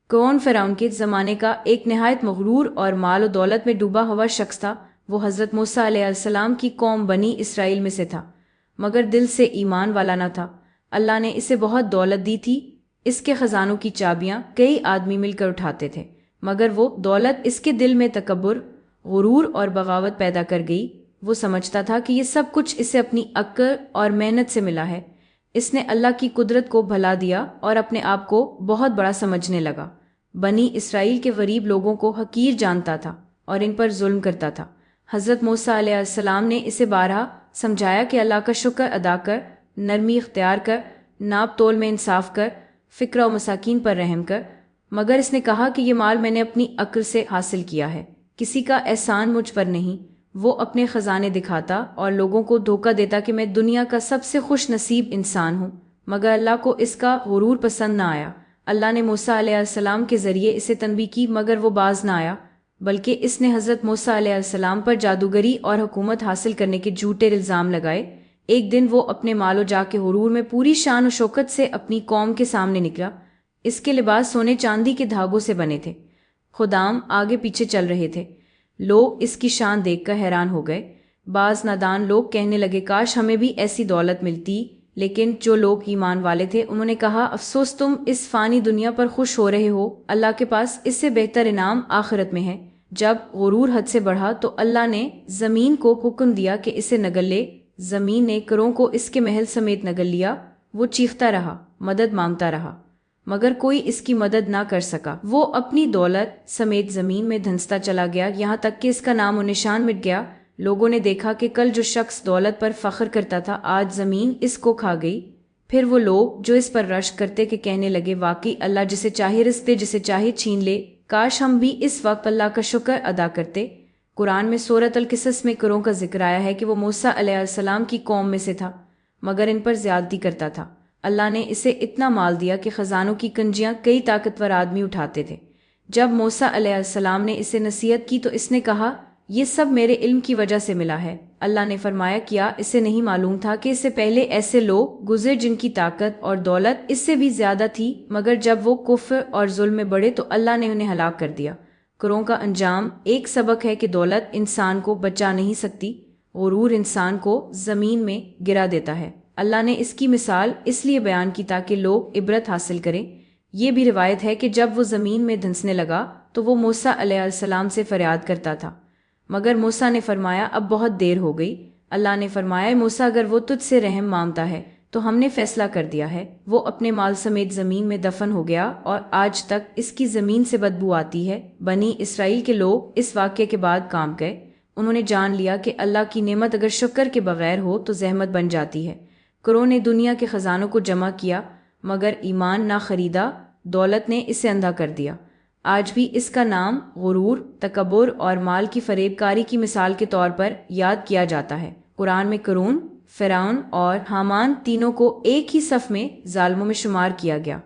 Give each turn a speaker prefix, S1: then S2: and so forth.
S1: कौन फ़िरौन के ज़माने का एक नहायत मग़रूर और माल और दौलत में डूबा हुआ शख्स था। वो हज़रत मूसा अलैहिस्सलाम की कौम बनी इसराइल में से था, मगर दिल से ईमान वाला न था। अल्लाह ने इसे बहुत दौलत दी थी। इसके ख़जानों की चाबियाँ कई आदमी मिलकर उठाते थे, मगर वो दौलत इसके दिल में तकब्बुर, गुरूर और बगावत पैदा कर गई। वो समझता था कि ये सब कुछ इसे अपनी अक्ल और मेहनत से मिला है। इसने अल्लाह की कुदरत को भुला दिया और अपने आप को बहुत बड़ा समझने लगा। बनी इसराइल के गरीब लोगों को हकीर जानता था और इन पर जुल्म करता था। हज़रत मूसा अलैहिस्सलाम ने इसे बारहा समझाया कि अल्लाह का शुक्र अदा कर, नरमी इख्तियार कर, नाप तोल में इंसाफ कर, फ़िक्र और मसाकीन पर रहम कर। मगर इसने कहा कि ये माल मैंने अपनी अक्ल से हासिल किया है, किसी का एहसान मुझ पर नहीं। वो अपने ख़जाने दिखाता और लोगों को धोखा देता कि मैं दुनिया का सबसे खुश नसीब इंसान हूँ, मगर अल्लाह को इसका गुरूर पसंद न आया। अल्लाह ने मूसा अलैहिस्सलाम के ज़रिए इसे तनबीह की, मगर वो बाज न आया, बल्कि इसने हज़रत मूसा अलैहिस्सलाम पर जादूगरी और हुकूमत हासिल करने के झूठे इल्ज़ाम लगाए। एक दिन वो अपने मालो जा के गुरूर में पूरी शान और शौकत से अपनी कौम के सामने निकला। इसके लिबास सोने चांदी के धागों से बने थे, खुदाम आगे पीछे चल रहे थे। लोग इसकी शान देखकर हैरान हो गए। बाज नादान लोग कहने लगे, काश हमें भी ऐसी दौलत मिलती। लेकिन जो लोग ईमान वाले थे उन्होंने कहा, अफसोस तुम इस फानी दुनिया पर खुश हो रहे हो, अल्लाह के पास इससे बेहतर इनाम आखिरत में है। जब गुरूर हद से बढ़ा तो अल्लाह ने ज़मीन को हुक्म दिया कि इसे नगल ले। ज़मीन ने करों को इसके महल समेत नगल लिया। वो चीखता रहा, मदद मांगता रहा, मगर कोई इसकी मदद ना कर सका। वो अपनी दौलत समेत ज़मीन में धंसता चला गया, यहाँ तक कि इसका नाम और निशान मिट गया। लोगों ने देखा कि कल जो शख्स दौलत पर फख्र करता था, आज ज़मीन इसको खा गई। फिर वो लोग जो इस पर रश्क करते कि कहने लगे, वाकई अल्लाह जिसे चाहे रिज़्क़ दे, जिसे चाहे छीन ले। काश हम भी इस वक्त अल्लाह का शुक्र अदा करते। कुरान में सूरत अल-किसस में करों का जिक्र आया है कि वो मूसा अलैहिस्सलाम की कौम में से था, मगर इन पर ज़्यादती करता था। अल्लाह ने इसे इतना माल दिया कि ख़जानों की कंजियां कई ताकतवर आदमी उठाते थे। जब मूसा अलैहिस्सलाम ने इसे नसीहत की तो इसने कहा, ये सब मेरे इल्म की वजह से मिला है। अल्लाह ने फरमाया, क्या इसे नहीं मालूम था कि इससे पहले ऐसे लोग गुजरे जिनकी ताकत और दौलत इससे भी ज्यादा थी, मगर जब वो कुफ्र और जुल्म में बढ़े तो अल्लाह ने उन्हें हलाक कर दिया। करों का अंजाम एक सबक है कि दौलत इंसान को बचा नहीं सकती, गुरूर इंसान को ज़मीन में गिरा देता है। अल्लाह ने इसकी मिसाल इसलिए बयान की ताकि लोग इबरत हासिल करें। ये भी रिवायत है कि जब वो ज़मीन में धंसने लगा तो वो मूसा अलैहिस्सलाम से फरियाद करता था, मगर मूसा ने फरमाया, अब बहुत देर हो गई। अल्लाह ने फरमाया, मूसा अगर वो तुझसे रहम मांगता है तो हमने फैसला कर दिया है। वो अपने माल समेत ज़मीन में दफन हो गया और आज तक इसकी ज़मीन से बदबू आती है। बनी इसराइल के लोग इस वाक़े के बाद काम गए। उन्होंने जान लिया कि अल्लाह की नेमत अगर शुक्र के बगैर हो तो जहमत बन जाती है। करों ने दुनिया के ख़जानों को जमा किया, मगर ईमान ना खरीदा। दौलत ने इसे अंधा कर दिया। आज भी इसका नाम गुरूर, तकब्बुर और माल की फरेबकारी की मिसाल के तौर पर याद किया जाता है। कुरान में करून, फ़िरौन और हामान तीनों को एक ही सफ़ में ज़ालिमों में शुमार किया गया।